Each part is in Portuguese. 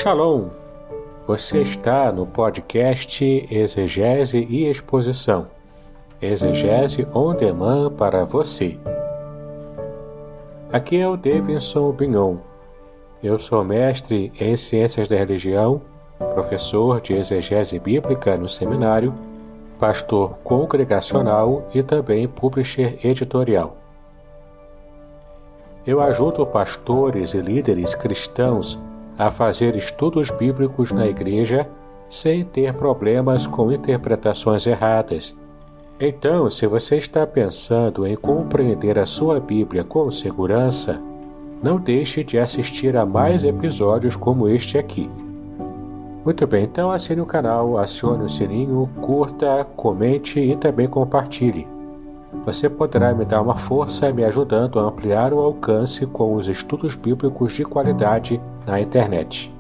Shalom! Você está no podcast Exegese e Exposição. Exegese on demand para você. Aqui é o Davidson Bignon. Eu sou mestre em Ciências da Religião, professor de Exegese Bíblica no seminário, pastor congregacional e também publisher editorial. Eu ajudo pastores e líderes cristãos a fazer estudos bíblicos na igreja sem ter problemas com interpretações erradas. Então, se você está pensando em compreender a sua Bíblia com segurança, não deixe de assistir a mais episódios como este aqui. Muito bem, então assine o canal, acione o sininho, curta, comente e também compartilhe. Você poderá me dar uma força me ajudando a ampliar o alcance com os estudos bíblicos de qualidade na internet.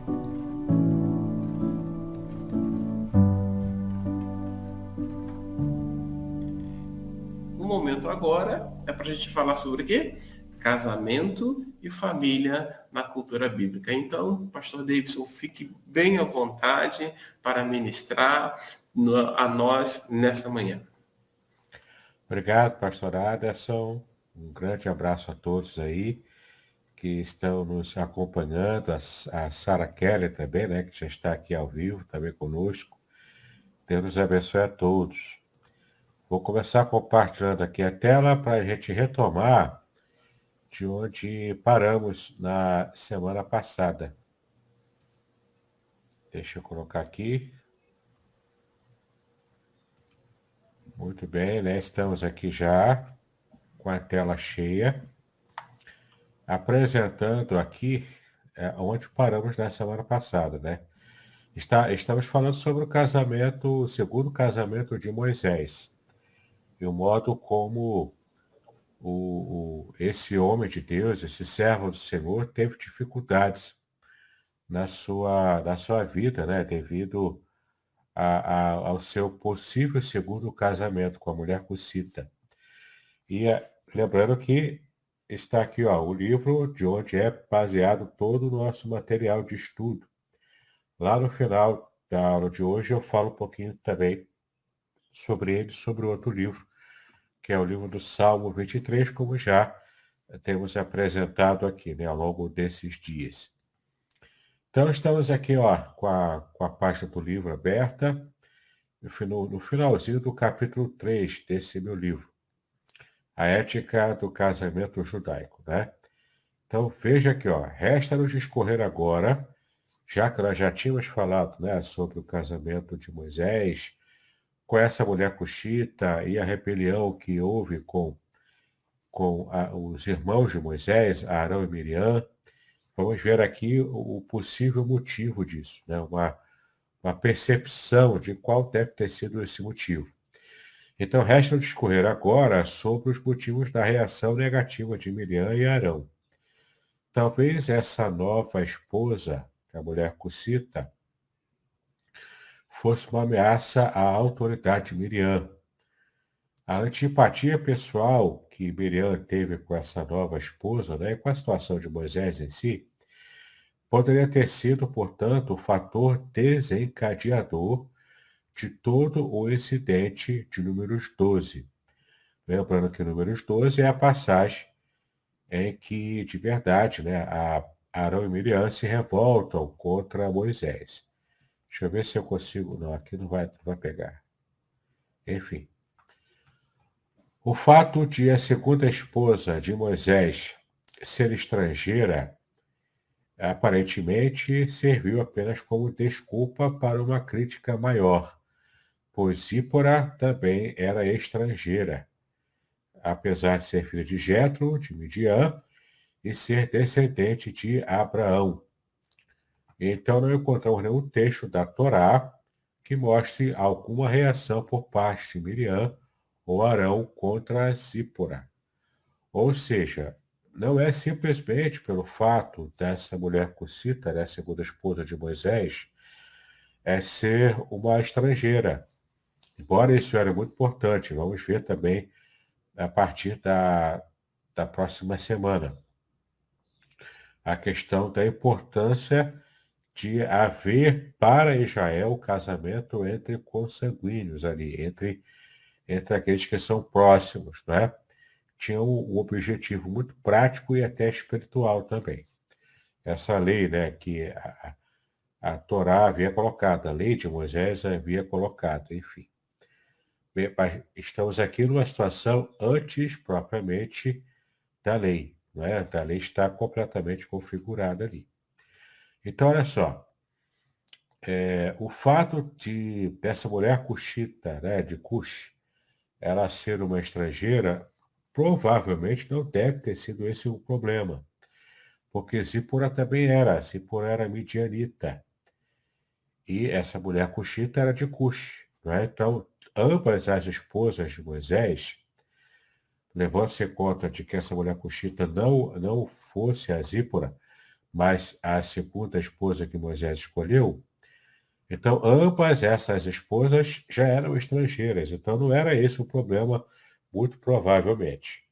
O momento agora é para a gente falar sobre o quê? Casamento e família na cultura bíblica. Então, pastor Davidson, fique bem à vontade para ministrar a nós nessa manhã. Obrigado, pastor Aderson. Um grande abraço a todos aí que estão nos acompanhando. A Sara Kelly também, né, que já está aqui ao vivo, também conosco. Deus nos abençoe a todos. Vou começar compartilhando aqui a tela para a gente retomar de onde paramos na semana passada. Deixa eu colocar aqui. Muito bem, né? Estamos aqui já com a tela cheia, apresentando aqui onde paramos na semana passada, né? Estamos falando sobre o segundo casamento de Moisés, e o modo como esse homem de Deus, esse servo do Senhor, teve dificuldades na sua vida, né? Devido ao seu possível segundo casamento com a mulher cussita. E lembrando que está aqui, ó, o livro de onde é baseado todo o nosso material de estudo. Lá no final da aula de hoje eu falo um pouquinho também sobre ele, sobre outro livro, que é o livro do Salmo 23, como já temos apresentado aqui, né, ao longo desses dias. Então estamos aqui, ó, com a página do livro aberta, no finalzinho do capítulo 3 desse meu livro, A Ética do Casamento Judaico, né? Então veja aqui, ó, resta-nos discorrer agora, já que nós já tínhamos falado, né, sobre o casamento de Moisés com essa mulher cuxita e a rebelião que houve com os irmãos de Moisés, Arão e Miriam. Vamos ver aqui o possível motivo disso, né? Uma percepção de qual deve ter sido esse motivo. Então, resta discorrer agora sobre os motivos da reação negativa de Miriam e Arão. Talvez essa nova esposa, a mulher cuxita, fosse uma ameaça à autoridade de Miriam. A antipatia pessoal que Miriam teve com essa nova esposa, né, e com a situação de Moisés em si, poderia ter sido, portanto, o fator desencadeador de todo o incidente de Números 12. Lembrando que Números 12 é a passagem em que, de verdade, né, Arão e Miriam se revoltam contra Moisés. Deixa eu ver se eu consigo. Não, aqui não vai pegar. Enfim. O fato de a segunda esposa de Moisés ser estrangeira aparentemente serviu apenas como desculpa para uma crítica maior, pois Zípora também era estrangeira, apesar de ser filha de Jetro, de Midian, e ser descendente de Abraão. Então não encontramos nenhum texto da Torá que mostre alguma reação por parte de Miriam ou Arão contra Zípora. Ou seja, não é simplesmente pelo fato dessa mulher cuxita, né, segunda esposa de Moisés, ser uma estrangeira. Embora isso era muito importante, vamos ver também a partir da próxima semana. A questão da importância de haver para Israel o casamento entre consanguíneos ali, entre aqueles que são próximos, né? Tinha um objetivo muito prático e até espiritual também. Essa lei, né, que a Torá havia colocado, a lei de Moisés havia colocado, enfim. Mas estamos aqui numa situação antes propriamente da lei, né? A lei está completamente configurada ali. Então, olha só, o fato dessa mulher cuxita, né, de Cush, ela ser uma estrangeira, provavelmente não deve ter sido esse o problema, porque Zípora era midianita, e essa mulher cuxita era de Cush, né? Então, ambas as esposas de Moisés, levando-se em conta de que essa mulher cuxita não fosse a Zípora, mas a segunda esposa que Moisés escolheu, então ambas essas esposas já eram estrangeiras, então não era esse o problema, muito provavelmente.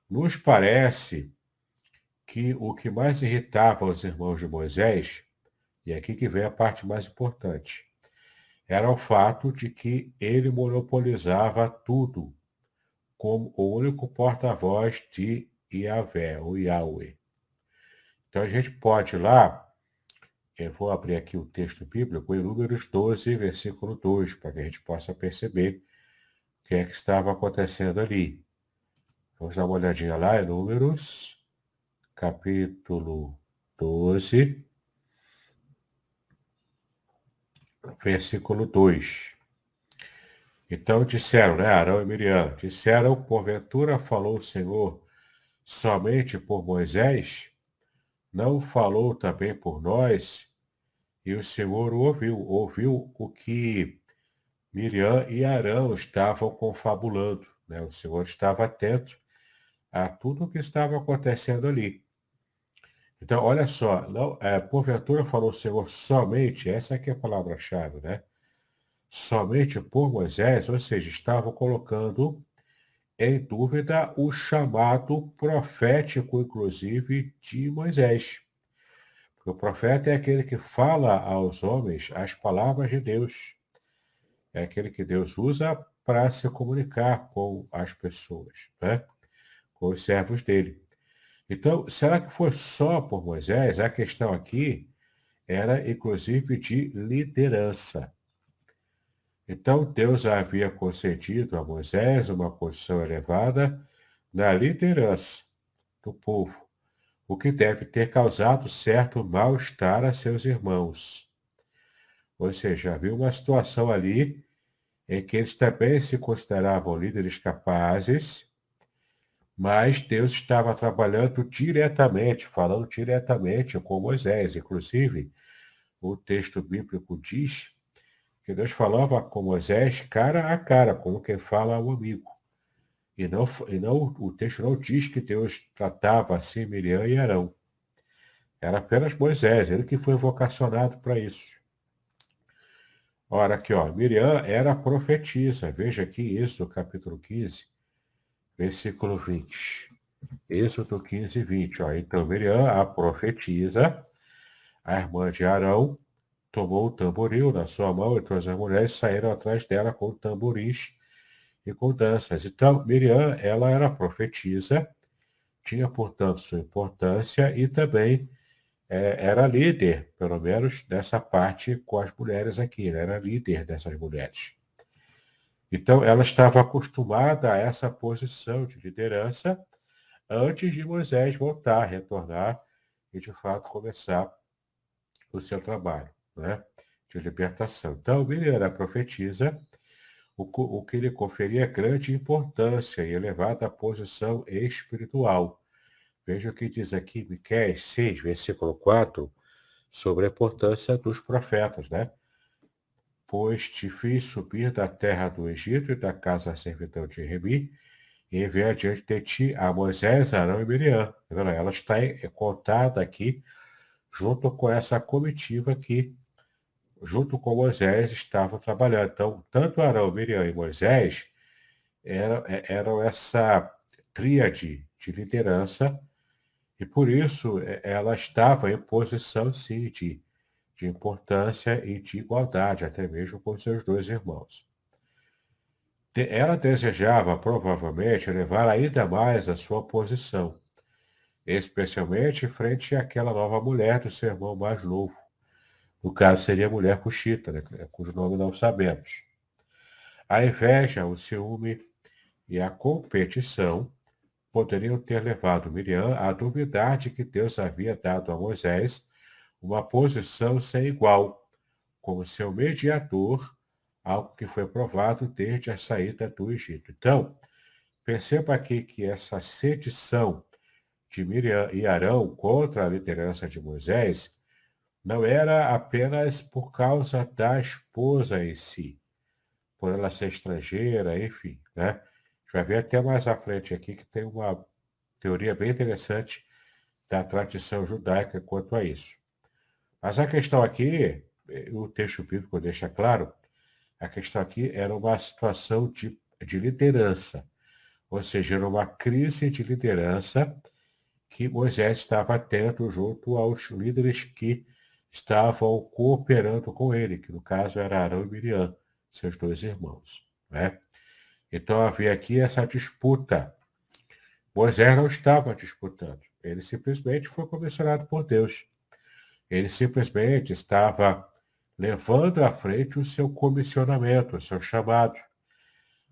Nos parece que o que mais irritava os irmãos de Moisés, e é aqui que vem a parte mais importante, era o fato de que ele monopolizava tudo como o único porta-voz de Yahvé, ou Yahweh. Então a gente pode ir lá, eu vou abrir aqui o texto bíblico em Números 12, versículo 2, para que a gente possa perceber o que é que estava acontecendo ali. Vamos dar uma olhadinha lá em Números, capítulo 12, versículo 2. Então disseram, né, Arão e Miriam, disseram, porventura falou o Senhor somente por Moisés? Não falou também por nós? E o Senhor ouviu o que Miriam e Arão estavam confabulando, né? O Senhor estava atento a tudo o que estava acontecendo ali. Então, olha só, não, porventura falou o Senhor somente, essa aqui é a palavra-chave, né? Somente por Moisés, ou seja, estavam colocando em dúvida o chamado profético, inclusive, de Moisés. Porque o profeta é aquele que fala aos homens as palavras de Deus. É aquele que Deus usa para se comunicar com as pessoas, né? Com os servos dele. Então, será que foi só por Moisés? A questão aqui era, inclusive, de liderança. Então, Deus havia concedido a Moisés uma posição elevada na liderança do povo, o que deve ter causado certo mal-estar a seus irmãos. Ou seja, havia uma situação ali em que eles também se consideravam líderes capazes, mas Deus estava trabalhando diretamente, falando diretamente com Moisés. Inclusive, o texto bíblico diz que Deus falava com Moisés cara a cara, como quem fala ao amigo. E não, o texto não diz que Deus tratava assim Miriam e Arão. Era apenas Moisés, ele que foi vocacionado para isso. Ora, aqui, ó, Miriam era profetisa. Veja aqui, Êxodo capítulo 15, versículo 20. Êxodo 15, 20. Ó. Então, Miriam, a profetisa, a irmã de Arão, tomou o tamboril na sua mão, e todas as mulheres saíram atrás dela com tamborins e com danças. Então, Miriam, ela era profetisa, tinha, portanto, sua importância e também era líder, pelo menos nessa parte com as mulheres aqui, né? Era líder dessas mulheres. Então, ela estava acostumada a essa posição de liderança antes de Moisés voltar, retornar e, de fato, começar o seu trabalho, né, de libertação. Então, Miriam era profetisa, o que lhe conferia grande importância e elevada posição espiritual. Veja o que diz aqui Miqueias 6, versículo 4, sobre a importância dos profetas, né? Pois te fiz subir da terra do Egito e da casa da servidão de Remi, e enviei diante de ti a Moisés, Arão e Miriam. Ela está contada aqui junto com essa comitiva que, junto com Moisés, estavam trabalhando. Então, tanto Arão, Miriam e Moisés eram essa tríade de liderança, e por isso ela estava em posição, sim, de de importância e de igualdade, até mesmo com seus dois irmãos. Ela desejava, provavelmente, elevar ainda mais a sua posição, especialmente frente àquela nova mulher do seu irmão mais novo. No caso, seria a mulher Cuxita, né, cujo nome não sabemos. A inveja, o ciúme e a competição poderiam ter levado Miriam a duvidar de que Deus havia dado a Moisés uma posição sem igual, como seu mediador, algo que foi provado desde a saída do Egito. Então, perceba aqui que essa sedição de Miriam e Arão contra a liderança de Moisés não era apenas por causa da esposa em si, por ela ser estrangeira, enfim, né? A gente vai ver até mais à frente aqui que tem uma teoria bem interessante da tradição judaica quanto a isso. Mas a questão aqui, o texto bíblico deixa claro, a questão aqui era uma situação de liderança, ou seja, era uma crise de liderança que Moisés estava tendo junto aos líderes que estavam cooperando com ele, que no caso era Arão e Miriam, seus dois irmãos, né? Então havia aqui essa disputa. Moisés não estava disputando, ele simplesmente foi comissionado por Deus. Ele simplesmente estava levando à frente o seu comissionamento, o seu chamado.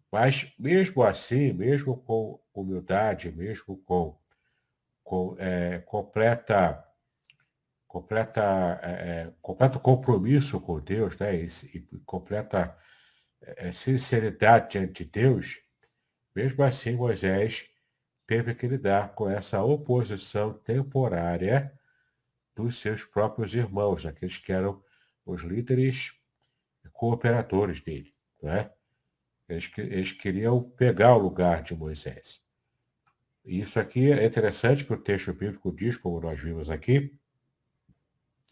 Mas mesmo assim, mesmo com humildade, mesmo com completo compromisso com Deus, né, e completa sinceridade diante de Deus, mesmo assim Moisés teve que lidar com essa oposição temporária dos seus próprios irmãos, aqueles que eram os líderes cooperadores dele, né? Eles queriam pegar o lugar de Moisés. E isso aqui é interessante que o texto bíblico diz, como nós vimos aqui,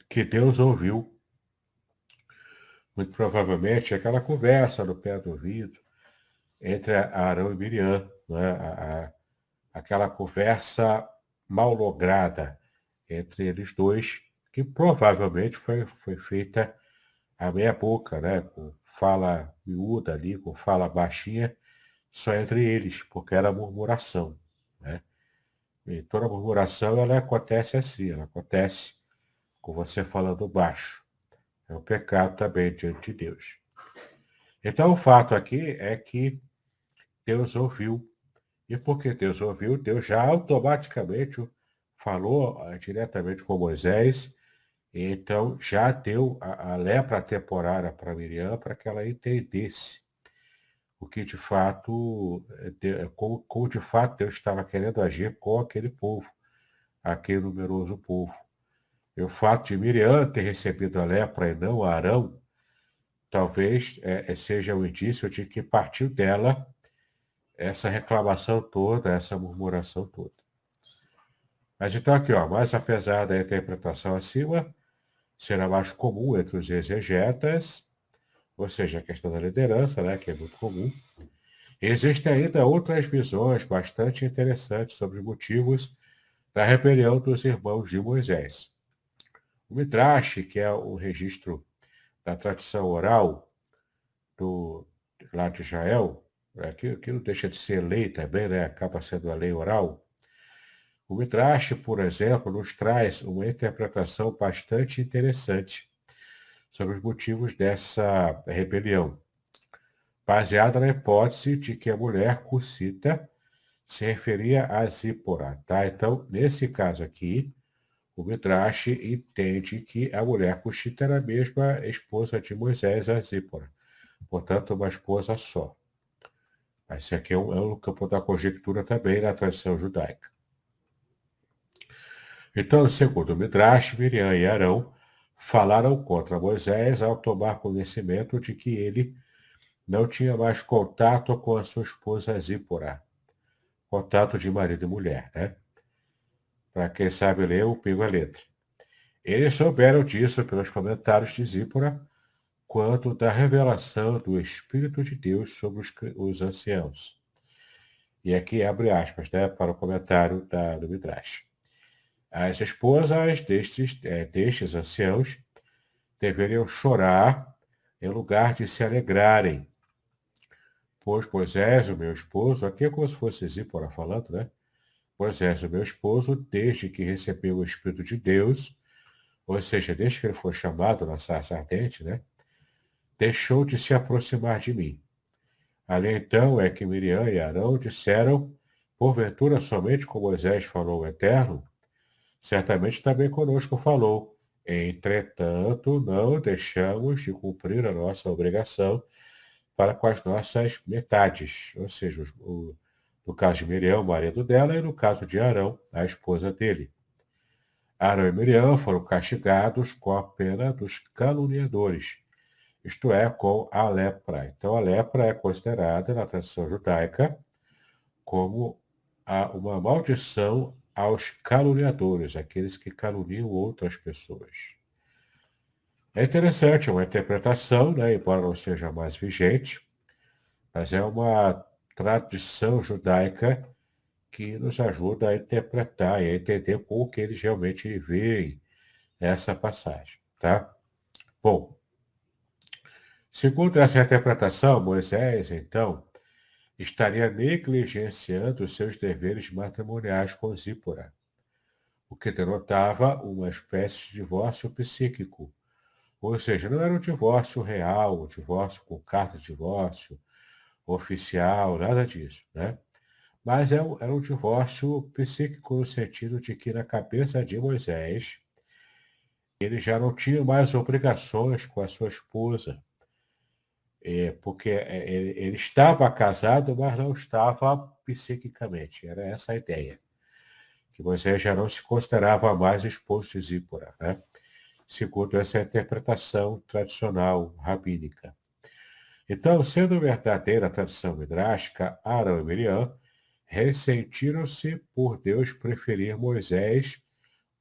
que Deus ouviu, muito provavelmente, aquela conversa no pé do ouvido entre Arão e Miriam, né? Aquela conversa mal lograda entre eles dois, que provavelmente foi feita à meia boca, né? Com fala miúda ali, com fala baixinha, só entre eles, porque era murmuração, né? E toda murmuração, ela acontece assim, ela acontece com você falando baixo. É um pecado também diante de Deus. Então, o fato aqui é que Deus ouviu. E porque Deus ouviu, Deus já automaticamente falou diretamente com Moisés, e então já deu a lepra temporária para Miriam para que ela entendesse o que de fato, como de fato Deus estava querendo agir com aquele povo, aquele numeroso povo. E o fato de Miriam ter recebido a lepra e não Arão, talvez seja um indício de que partiu dela essa reclamação toda, essa murmuração toda. Mas então aqui, ó, mas apesar da interpretação acima, será mais comum entre os exegetas, ou seja, a questão da liderança, né, que é muito comum. Existem ainda outras visões bastante interessantes sobre os motivos da rebelião dos irmãos de Moisés. O Midrash, que é o registro da tradição oral lá de Israel, que não deixa de ser lei também, né, acaba sendo a lei oral. O Midrash, por exemplo, nos traz uma interpretação bastante interessante sobre os motivos dessa rebelião, baseada na hipótese de que a mulher cuxita se referia a Zípora, tá? Então, nesse caso aqui, o Midrash entende que a mulher cuxita era a mesma esposa de Moisés, a Zípora, portanto, uma esposa só. Esse aqui é um campo da conjectura também na tradição judaica. Então, segundo o Midrash, Miriam e Arão falaram contra Moisés ao tomar conhecimento de que ele não tinha mais contato com a sua esposa Zípora. Contato de marido e mulher, né? Para quem sabe ler, eu pego a letra. Eles souberam disso pelos comentários de Zípora, quanto da revelação do Espírito de Deus sobre os anciãos. E aqui abre aspas, né, para o comentário do Midrash. As esposas destes anciãos deveriam chorar em lugar de se alegrarem. Pois Moisés, o meu esposo, aqui é como se fosse Zípora falando, né? Moisés, o meu esposo, desde que recebeu o Espírito de Deus, ou seja, desde que ele foi chamado na sarça ardente, né? Deixou de se aproximar de mim. Ali então é que Miriam e Arão disseram, porventura somente com Moisés falou o Eterno, certamente também conosco falou. Entretanto, não deixamos de cumprir a nossa obrigação para com as nossas metades, ou seja, no caso de Miriam, o marido dela, e no caso de Arão, a esposa dele. Arão e Miriam foram castigados com a pena dos caluniadores, isto é, com a lepra. Então, a lepra é considerada, na tradição judaica, como uma maldição aos caluniadores, aqueles que caluniam outras pessoas. É interessante, é uma interpretação, né, embora não seja mais vigente, mas é uma tradição judaica que nos ajuda a interpretar e a entender como que eles realmente veem essa passagem, tá? Bom, segundo essa interpretação, Moisés, então, estaria negligenciando os seus deveres matrimoniais com Zípora, o que denotava uma espécie de divórcio psíquico. Ou seja, não era um divórcio real, um divórcio com carta de divórcio, oficial, nada disso, né? Mas era um divórcio psíquico no sentido de que na cabeça de Moisés, ele já não tinha mais obrigações com a sua esposa, porque ele estava casado, mas não estava psiquicamente. Era essa a ideia, que Moisés já não se considerava mais esposo de Zípora, né? Segundo essa interpretação tradicional rabínica. Então, sendo verdadeira a tradição midrástica, Arão e Miriam ressentiram-se por Deus preferir Moisés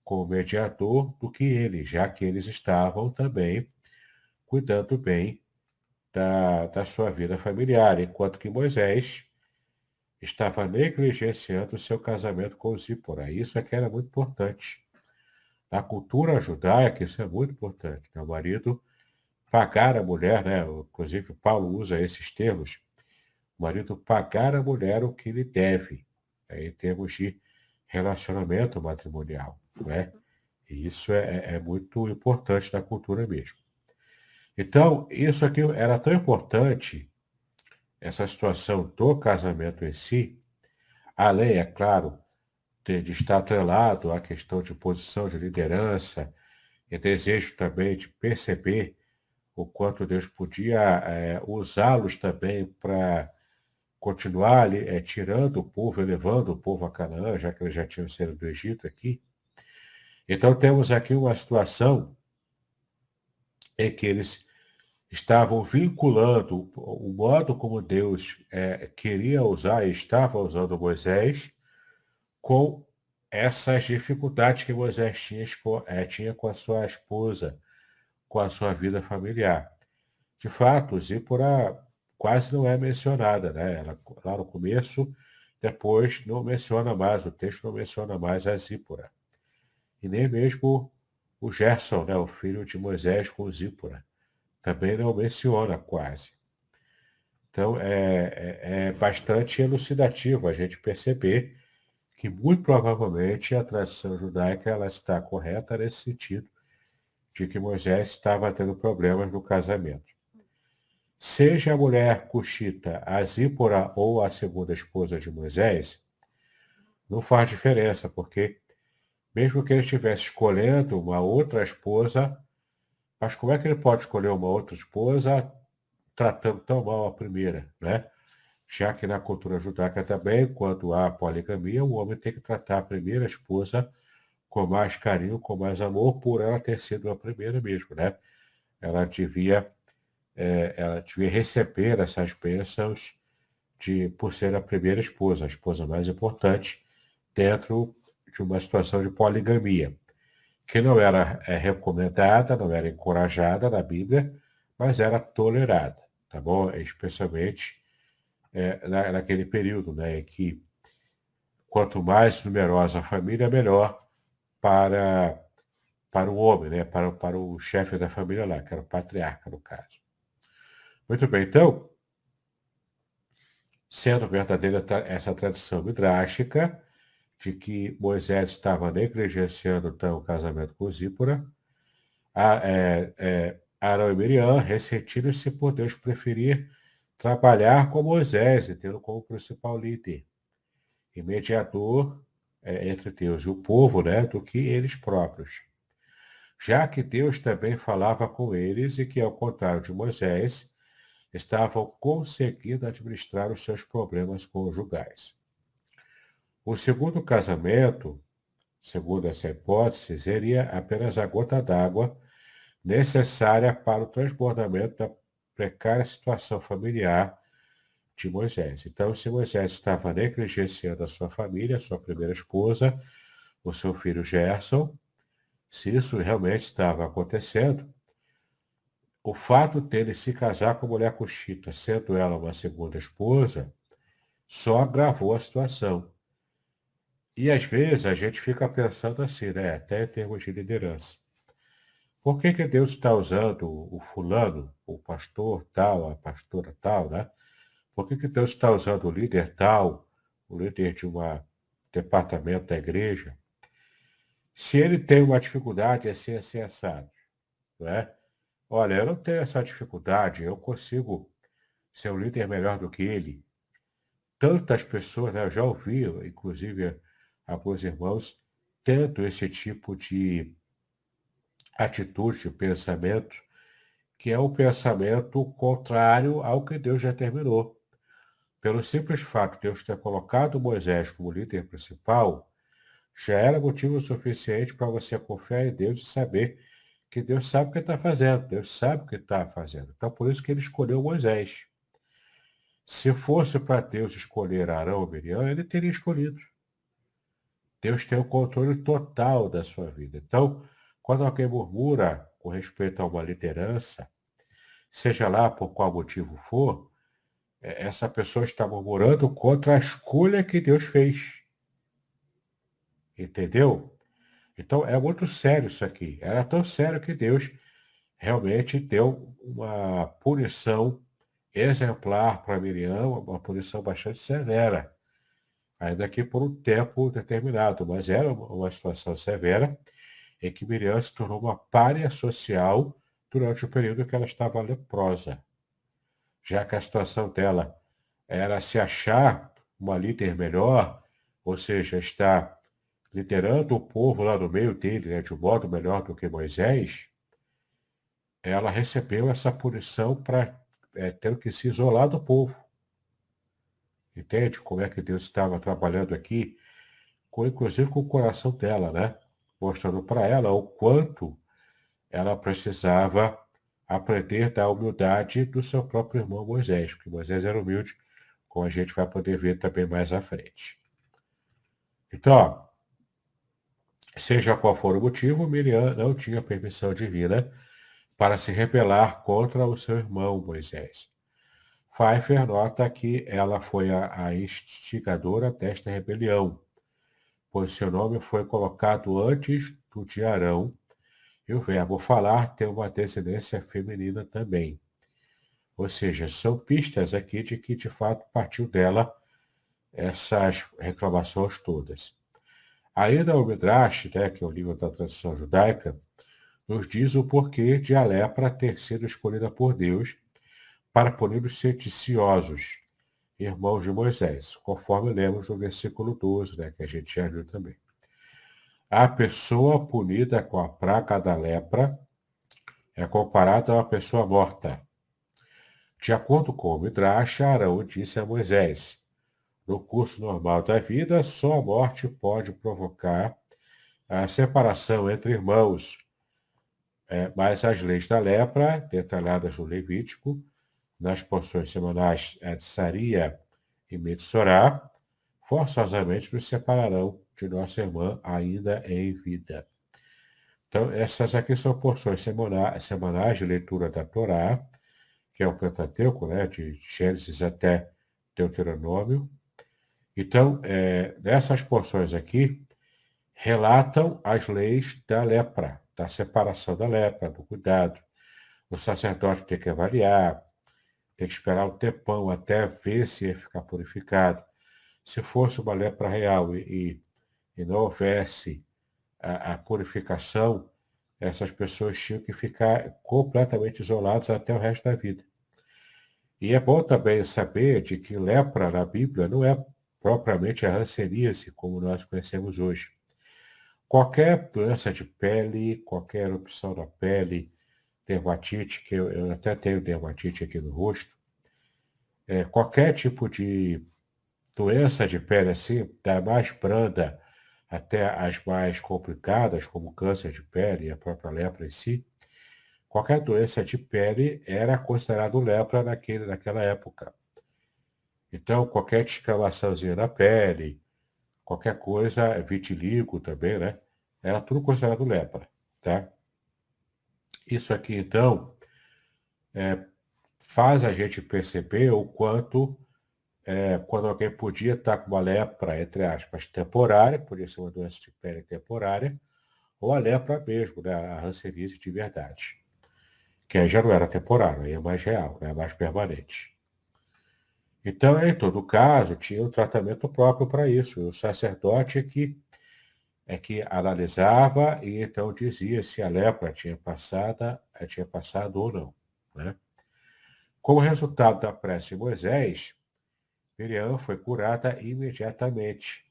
como mediador do que ele, já que eles estavam também cuidando bem da sua vida familiar, enquanto que Moisés estava negligenciando seu casamento com Zípora. Isso é que era muito importante. Na cultura judaica, isso é muito importante, né? O marido pagar a mulher, né? Inclusive Paulo usa esses termos, o marido pagar a mulher o que lhe deve, né, em termos de relacionamento matrimonial, né? E isso é muito importante na cultura mesmo. Então, isso aqui era tão importante, essa situação do casamento em si, além, é claro, de estar atrelado à questão de posição de liderança e desejo também de perceber o quanto Deus podia usá-los também para continuar ali, tirando o povo, elevando o povo a Canaã, já que eles já tinham saído do Egito aqui. Então temos aqui uma situação em que eles estavam vinculando o modo como Deus queria usar e estava usando Moisés com essas dificuldades que Moisés tinha com a sua esposa, com a sua vida familiar. De fato, Zípora quase não é mencionada, né? Ela, lá no começo, depois não menciona mais, o texto não menciona mais a Zípora. E nem mesmo o Gerson, né, o filho de Moisés com Zípora, também não menciona quase. Então, é bastante elucidativo a gente perceber que, muito provavelmente, a tradição judaica ela está correta nesse sentido, de que Moisés estava tendo problemas no casamento. Seja a mulher cuxita, a Zípora ou a segunda esposa de Moisés, não faz diferença, porque mesmo que ele estivesse escolhendo uma outra esposa, mas como é que ele pode escolher uma outra esposa tratando tão mal a primeira, né? Já que na cultura judaica também, quando há poligamia, o homem tem que tratar a primeira esposa com mais carinho, com mais amor, por ela ter sido a primeira mesmo, né? Ela devia receber essas bênçãos por ser a primeira esposa, a esposa mais importante, dentro de uma situação de poligamia, que não era recomendada, não era encorajada na Bíblia, mas era tolerada, tá bom? Especialmente naquele período, né, em que quanto mais numerosa a família, melhor para para o homem, né? Para o chefe da família lá, que era o patriarca, no caso. Muito bem, então, sendo verdadeira essa tradição midrástica de que Moisés estava negligenciando então o casamento com Zípora, Arão e Miriam, ressentindo-se por Deus preferir trabalhar com Moisés e tê-lo como principal líder e mediador entre Deus e o povo, né, do que eles próprios. Já que Deus também falava com eles e que, ao contrário de Moisés, estavam conseguindo administrar os seus problemas conjugais. O segundo casamento, segundo essa hipótese, seria apenas a gota d'água necessária para o transbordamento da precária situação familiar de Moisés. Então, se Moisés estava negligenciando a sua família, a sua primeira esposa, o seu filho Gerson, se isso realmente estava acontecendo, o fato dele se casar com a mulher cuxita, sendo ela uma segunda esposa, só agravou a situação. E às vezes a gente fica pensando assim, né? Até em termos de liderança. Por que que Deus está usando o fulano, o pastor tal, a pastora tal, né? Por que que Deus está usando o líder tal, o líder de um departamento da igreja? Se ele tem uma dificuldade, é ser assado, não é? Olha, eu não tenho essa dificuldade, eu consigo ser um líder melhor do que ele. Tantas pessoas, né, eu já ouvi, inclusive alguns irmãos, tendo esse tipo de atitude, de pensamento, que é o pensamento contrário ao que Deus determinou. Pelo simples fato de Deus ter colocado Moisés como líder principal, já era motivo suficiente para você confiar em Deus e saber que Deus sabe o que está fazendo. Deus sabe o que está fazendo. Então, por isso que ele escolheu Moisés. Se fosse para Deus escolher Arão ou Miriam, ele teria escolhido. Deus tem o controle total da sua vida. Então, quando alguém murmura com respeito a uma liderança, seja lá por qual motivo for, essa pessoa está murmurando contra a escolha que Deus fez. Entendeu? Então, é muito sério isso aqui. Era tão sério que Deus realmente deu uma punição exemplar para Miriam, uma punição bastante severa, ainda que por um tempo determinado, mas era uma situação severa em que Miriam se tornou uma pária social durante o período que ela estava leprosa, já que a situação dela era se achar uma líder melhor, ou seja, estar liderando o povo lá no meio dele, né, de um modo melhor do que Moisés, ela recebeu essa punição para ter que se isolar do povo. Entende como é que Deus estava trabalhando aqui, inclusive com o coração dela, né? Mostrando para ela o quanto ela precisava aprender da humildade do seu próprio irmão Moisés, porque Moisés era humilde, como a gente vai poder ver também mais à frente. Então, ó, seja qual for o motivo, Miriam não tinha permissão divina para se rebelar contra o seu irmão Moisés. Pfeiffer nota que ela foi a instigadora desta rebelião, pois seu nome foi colocado antes do de Arão, e o verbo falar tem uma descendência feminina também. Ou seja, são pistas aqui de que de fato partiu dela essas reclamações todas. Ainda o Midrash, né, que é o livro da tradição judaica, nos diz o porquê de a lepra ter sido escolhida por Deus para punir os sediciosos, irmãos de Moisés, conforme lemos no versículo 12, né, que a gente já viu também. A pessoa punida com a praga da lepra é comparada a uma pessoa morta. De acordo com o Midrash, Arão disse a Moisés: no curso normal da vida, só a morte pode provocar a separação entre irmãos. Mas as leis da lepra, detalhadas no Levítico, nas porções semanais de Saria e Metsorá, forçosamente nos separarão de nossa irmã ainda em vida. Então, essas aqui são porções semanais de leitura da Torá, que é o Pentateuco, né, de Gênesis até Deuteronômio. Então, dessas porções aqui, relatam as leis da lepra. da separação da lepra, do cuidado. O sacerdote tem que avaliar, tem que esperar um tempão até ver se ia ficar purificado. Se fosse uma lepra real e não houvesse a purificação, essas pessoas tinham que ficar completamente isoladas até o resto da vida. E é bom também saber de que lepra na Bíblia não é propriamente a hanseníase, como nós conhecemos hoje. Qualquer doença de pele, qualquer erupção da pele, dermatite, que eu até tenho dermatite aqui no rosto, qualquer tipo de doença de pele assim, da mais branda até as mais complicadas, como câncer de pele e a própria lepra em si, qualquer doença de pele era considerado lepra naquela época. Então, qualquer descamaçãozinha na pele, qualquer coisa, vitiligo também, né? Era tudo considerado lepra, tá? Isso aqui, então, faz a gente perceber o quanto, quando alguém podia estar com uma lepra, entre aspas, temporária, podia ser uma doença de pele temporária, ou a lepra mesmo, né? A hanseníase de verdade. Que aí já não era temporário, aí é mais real, né? É mais permanente. Então, em todo caso, tinha um tratamento próprio para isso. O sacerdote é que analisava e então dizia se a lepra tinha passado ou não, né? Como resultado da prece de Moisés, Miriam foi curada imediatamente,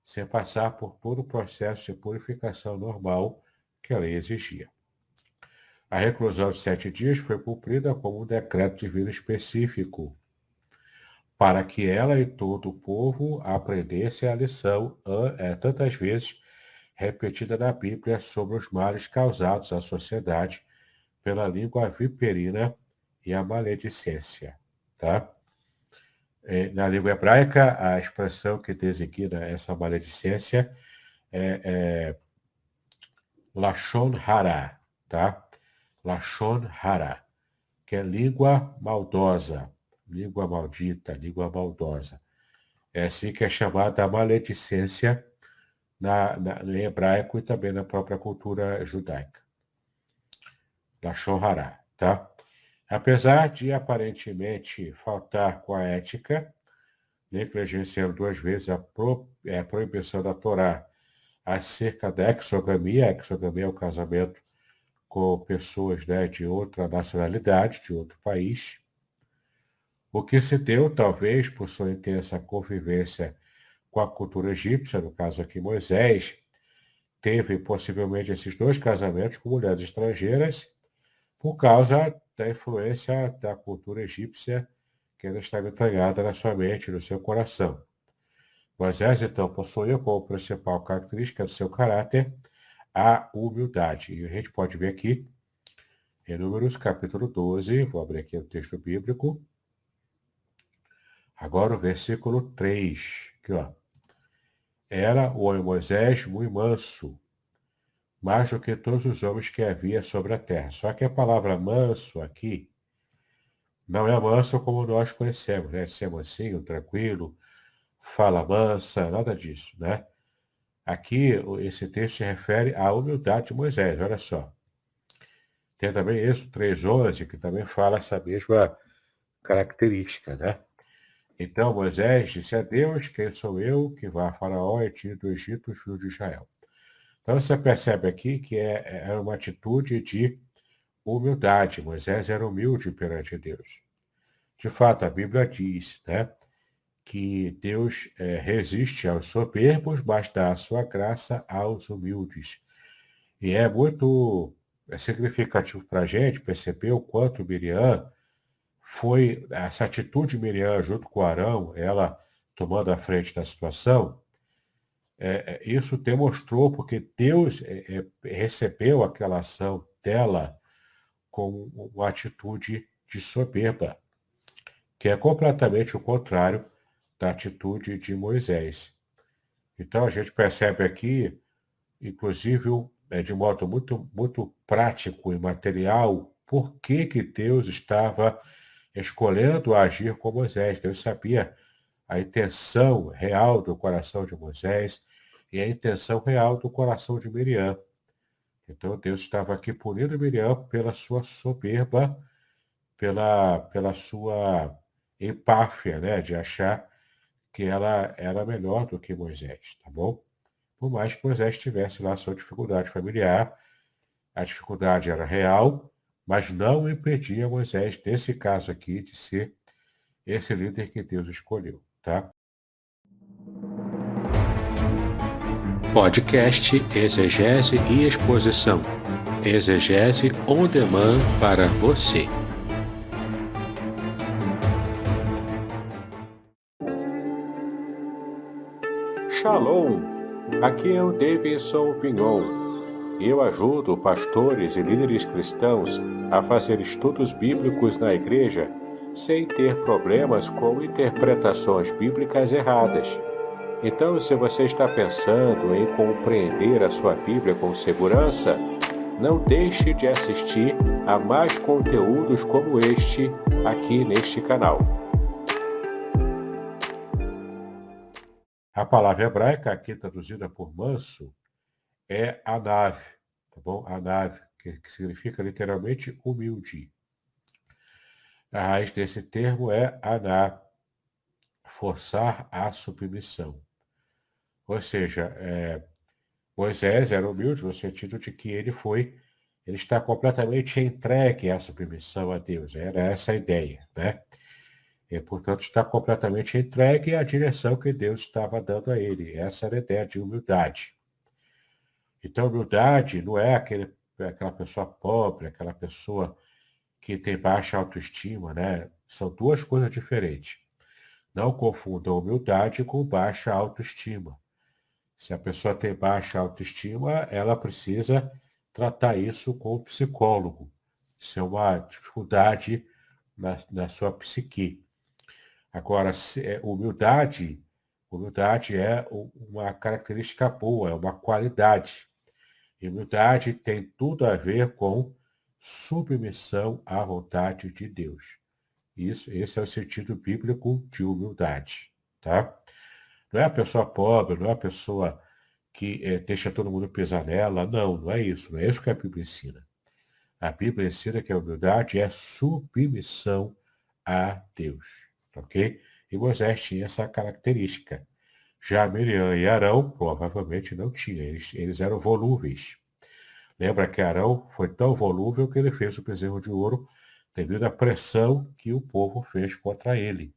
sem passar por todo o processo de purificação normal que a lei exigia. A reclusão de 7 dias foi cumprida como um decreto divino específico, para que ela e todo o povo aprendessem a lição tantas vezes repetida na Bíblia sobre os males causados à sociedade pela língua viperina e a maledicência. Tá? Na língua hebraica, a expressão que designa essa maledicência é Lashon Hara, tá? Lashon Hara, que é língua maldosa, língua maldita, língua maldosa. É assim que é chamada a maledicência no hebraico e também na própria cultura judaica. Lashon Hara, tá? Apesar de aparentemente faltar com a ética, negligenciando 2 vezes a proibição da Torá acerca da exogamia. A exogamia é o casamento com pessoas, né, de outra nacionalidade, de outro país. O que se deu, talvez, por sua intensa convivência com a cultura egípcia, no caso aqui Moisés, teve possivelmente esses 2 casamentos com mulheres estrangeiras por causa da influência da cultura egípcia que ainda estava entranhada na sua mente e no seu coração. Moisés, então, possuía como principal característica do seu caráter a humildade. E a gente pode ver aqui, em Números capítulo 12, vou abrir aqui o texto bíblico. Agora o versículo 3, aqui, ó. Era o homem Moisés muito manso, mais do que todos os homens que havia sobre a terra. Só que a palavra manso aqui não é manso como nós conhecemos, né? Ser mansinho, tranquilo, fala mansa, nada disso, né? Aqui, esse texto se refere à humildade de Moisés, olha só. Tem também Êxodo 3:11, que também fala essa mesma característica, né? Então Moisés disse a Deus: quem sou eu que vá a Faraó e tire do Egito os filhos de Israel? Então você percebe aqui que é uma atitude de humildade. Moisés era humilde perante Deus. De fato, a Bíblia diz, né, que Deus resiste aos soberbos, mas dá a sua graça aos humildes. E é muito significativo para a gente perceber o quanto Miriam foi, essa atitude de Miriam junto com Arão, ela tomando a frente da situação, isso demonstrou porque Deus recebeu aquela ação dela com uma atitude de soberba, que é completamente o contrário da atitude de Moisés. Então a gente percebe aqui, inclusive, de modo muito, muito prático e material, por que Deus estava escolhendo agir com Moisés. Deus sabia a intenção real do coração de Moisés e a intenção real do coração de Miriam. Então Deus estava aqui punindo Miriam pela sua soberba, pela sua empáfia, né, de achar que ela era melhor do que Moisés, tá bom? Por mais que Moisés tivesse lá sua dificuldade familiar, a dificuldade era real, mas não impedia Moisés, nesse caso aqui, de ser esse líder que Deus escolheu, tá? Podcast Exegese e Exposição. Exegese on demand para você. Shalom! Aqui é o Davidson Pignon. Eu ajudo pastores e líderes cristãos a fazer estudos bíblicos na igreja sem ter problemas com interpretações bíblicas erradas. Então, se você está pensando em compreender a sua Bíblia com segurança, não deixe de assistir a mais conteúdos como este aqui neste canal. A palavra hebraica, aqui traduzida por manso, é anav, tá bom? Anav, que significa literalmente humilde. A raiz desse termo é aná, forçar a submissão. Ou seja, Moisés era humilde no sentido de que ele está completamente entregue à submissão a Deus. Era essa a ideia, né? E, portanto, está completamente entregue à direção que Deus estava dando a ele. Essa era a ideia de humildade. Então, humildade não é aquela pessoa pobre, aquela pessoa que tem baixa autoestima, né? São duas coisas diferentes. Não confundam humildade com baixa autoestima. Se a pessoa tem baixa autoestima, ela precisa tratar isso com o psicólogo. Isso é uma dificuldade na sua psique. Agora, humildade é uma característica boa, é uma qualidade. E humildade tem tudo a ver com submissão à vontade de Deus. Esse é o sentido bíblico de humildade, tá? Não é a pessoa pobre, não é a pessoa que deixa todo mundo pisar nela. Não é isso. Não é isso que a Bíblia ensina. A Bíblia ensina que a humildade é submissão a Deus, ok? E Moisés tinha essa característica. Já Miriam e Arão provavelmente não tinham. Eles eram volúveis. Lembra que Arão foi tão volúvel que ele fez o bezerro de ouro devido à pressão que o povo fez contra ele.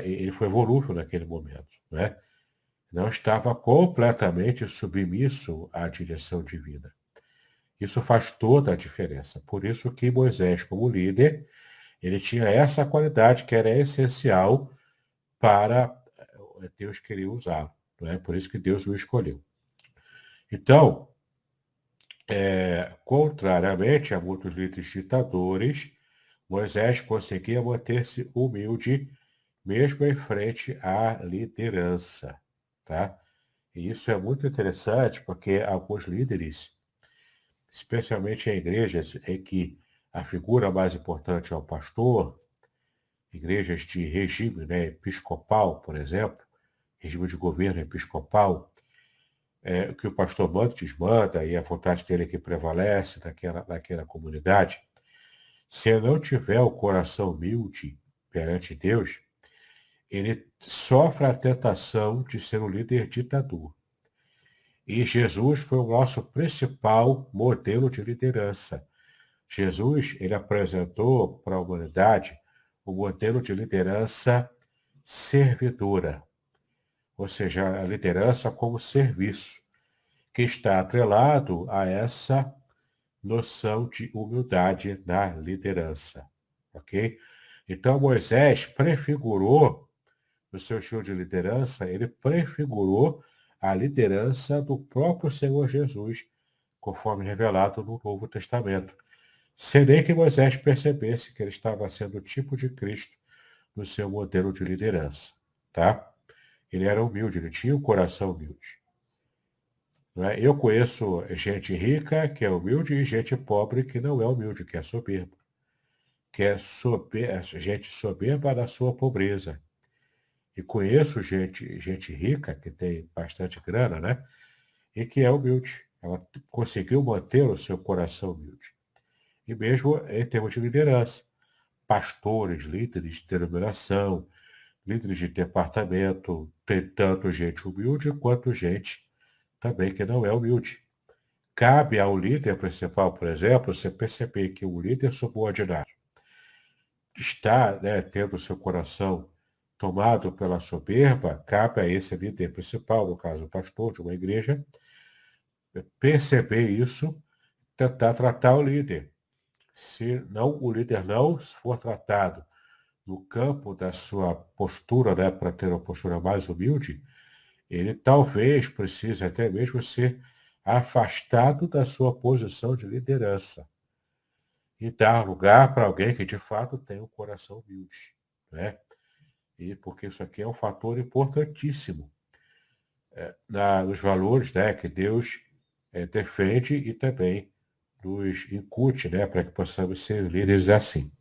Ele foi volúvel naquele momento, né? Não estava completamente submisso à direção divina. Isso faz toda a diferença. Por isso que Moisés, como líder, ele tinha essa qualidade que era essencial para Deus querer usá-lo. Não é? Por isso que Deus o escolheu. Então, contrariamente a muitos líderes ditadores, Moisés conseguia manter-se humilde mesmo em frente à liderança, tá? E isso é muito interessante porque alguns líderes, especialmente em igrejas em que a figura mais importante é o pastor, igrejas de regime, né, episcopal, por exemplo, regime de governo episcopal, o que o pastor manda, desmanda, e a vontade dele é que prevalece naquela comunidade. Se ele não tiver o coração humilde perante Deus, ele sofre a tentação de ser um líder ditador. E Jesus foi o nosso principal modelo de liderança. Jesus, ele apresentou para a humanidade o modelo de liderança servidora, ou seja, a liderança como serviço, que está atrelado a essa noção de humildade na liderança, ok? Então, Moisés prefigurou, no seu estilo de liderança, ele prefigurou a liderança do próprio Senhor Jesus, conforme revelado no Novo Testamento. Sem nem que Moisés percebesse que ele estava sendo o tipo de Cristo no seu modelo de liderança, tá? Ele era humilde, ele tinha um coração humilde. Não é? Eu conheço gente rica que é humilde e gente pobre que não é humilde, que é soberba. Que é gente soberba na sua pobreza. E conheço gente rica, que tem bastante grana, né? E que é humilde. Ela conseguiu manter o seu coração humilde. E mesmo em termos de liderança, pastores, líderes de denominação, líderes de departamento, tem tanto gente humilde quanto gente também que não é humilde. Cabe ao líder principal, por exemplo, você perceber que o líder subordinado está, né, tendo o seu coração tomado pela soberba, cabe a esse líder principal, no caso o pastor de uma igreja, perceber isso, tentar tratar o líder. Se não, o líder não for tratado no campo da sua postura, né, para ter uma postura mais humilde, ele talvez precise até mesmo ser afastado da sua posição de liderança e dar lugar para alguém que de fato tem um coração humilde, né? E porque isso aqui é um fator importantíssimo nos valores, né, que Deus defende e também nos incute, né, para que possamos ser líderes assim.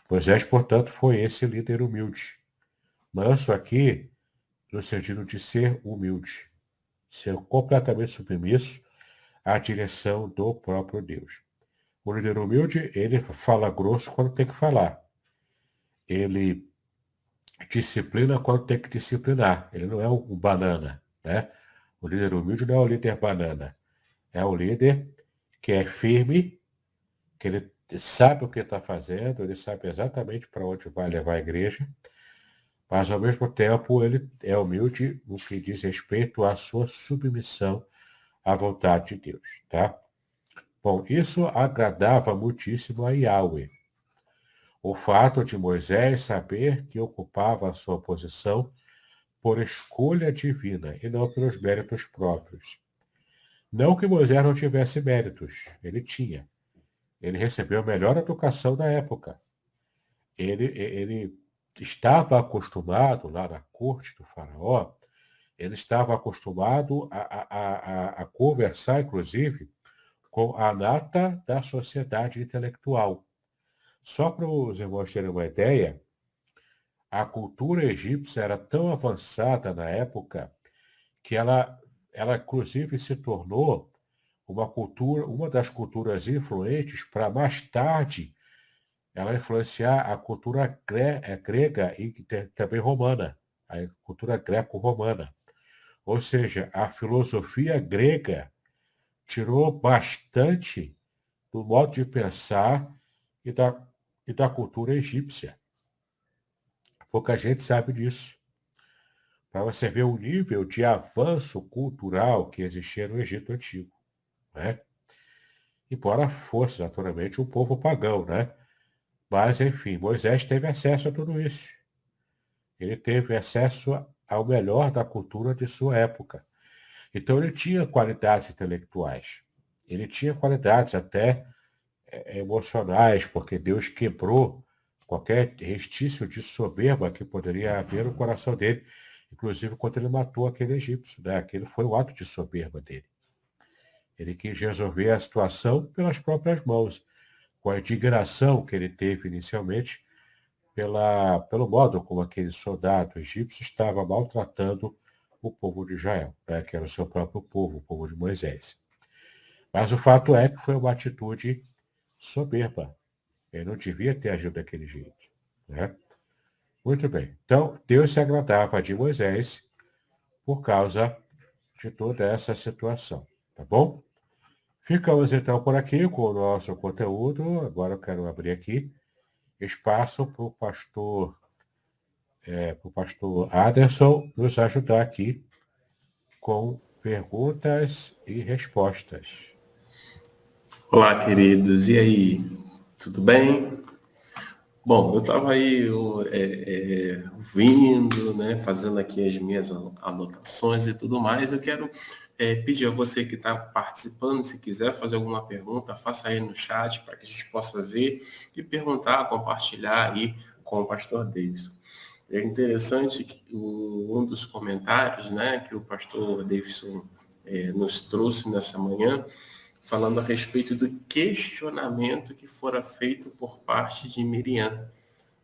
Moisés, portanto, foi esse líder humilde. Manso aqui, no sentido de ser humilde, ser completamente submisso à direção do próprio Deus. O líder humilde, ele fala grosso quando tem que falar. Ele disciplina quando tem que disciplinar. Ele não é um banana, né? O líder humilde não é o líder banana. É o líder que é firme, que ele sabe o que está fazendo, ele sabe exatamente para onde vai levar a igreja, mas ao mesmo tempo ele é humilde no que diz respeito à sua submissão à vontade de Deus, tá? Bom, isso agradava muitíssimo a Yahweh. O fato de Moisés saber que ocupava a sua posição por escolha divina e não pelos méritos próprios. Não que Moisés não tivesse méritos, ele tinha. Ele recebeu a melhor educação da época. Ele estava acostumado, lá na corte do faraó, ele estava acostumado a conversar, inclusive, com a nata da sociedade intelectual. Só para os irmãos terem uma ideia, a cultura egípcia era tão avançada na época que ela inclusive se tornou uma das culturas influentes para mais tarde ela influenciar a cultura grega e também romana, a cultura greco-romana. Ou seja, a filosofia grega tirou bastante do modo de pensar e da cultura egípcia. Pouca gente sabe disso. Para você ver o nível de avanço cultural que existia no Egito Antigo, né? Embora fosse, naturalmente, um povo pagão, né? Mas, enfim, Moisés teve acesso a tudo isso. Ele teve acesso ao melhor da cultura de sua época. Então, ele tinha qualidades intelectuais. Ele tinha qualidades até emocionais, porque Deus quebrou qualquer restício de soberba que poderia haver no coração dele, inclusive quando ele matou aquele egípcio, né? Aquele foi o ato de soberba dele. Ele quis resolver a situação pelas próprias mãos, com a indignação que ele teve inicialmente pelo modo como aquele soldado egípcio estava maltratando o povo de Israel, né? Que era o seu próprio povo, o povo de Moisés. Mas o fato é que foi uma atitude soberba. Ele não devia ter agido daquele jeito, né? Muito bem. Então, Deus se agradava de Moisés por causa de toda essa situação, tá bom? Ficamos então por aqui com o nosso conteúdo. Agora eu quero abrir aqui espaço para o pastor Aderson nos ajudar aqui com perguntas e respostas. Olá, queridos. E aí? Tudo bem? Bom, eu estava aí ouvindo, né, fazendo aqui as minhas anotações e tudo mais. Eu quero pedir a você que está participando, se quiser fazer alguma pergunta, faça aí no chat para que a gente possa ver e perguntar, compartilhar aí com o pastor Davidson. É interessante que um dos comentários, né, que o pastor Davidson nos trouxe nessa manhã, falando a respeito do questionamento que fora feito por parte de Miriam,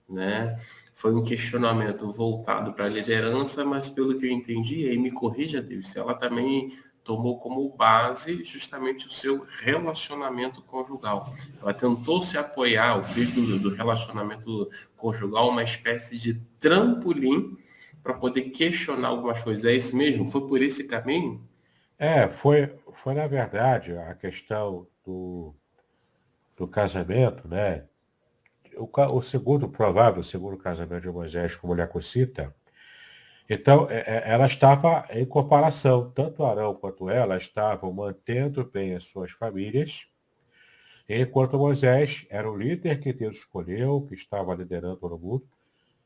né? Foi um questionamento voltado para a liderança, mas pelo que eu entendi, aí me corrija, Deus, ela também tomou como base justamente o seu relacionamento conjugal. Ela tentou se apoiar, fez do relacionamento conjugal uma espécie de trampolim para poder questionar algumas coisas. É isso mesmo? Foi por esse caminho? Foi na verdade a questão do casamento, né? O segundo provável, segundo casamento de Moisés com mulher cocita. Então, ela estava em comparação, tanto Arão quanto ela estavam mantendo bem as suas famílias, enquanto Moisés era o líder que Deus escolheu, que estava liderando todo mundo,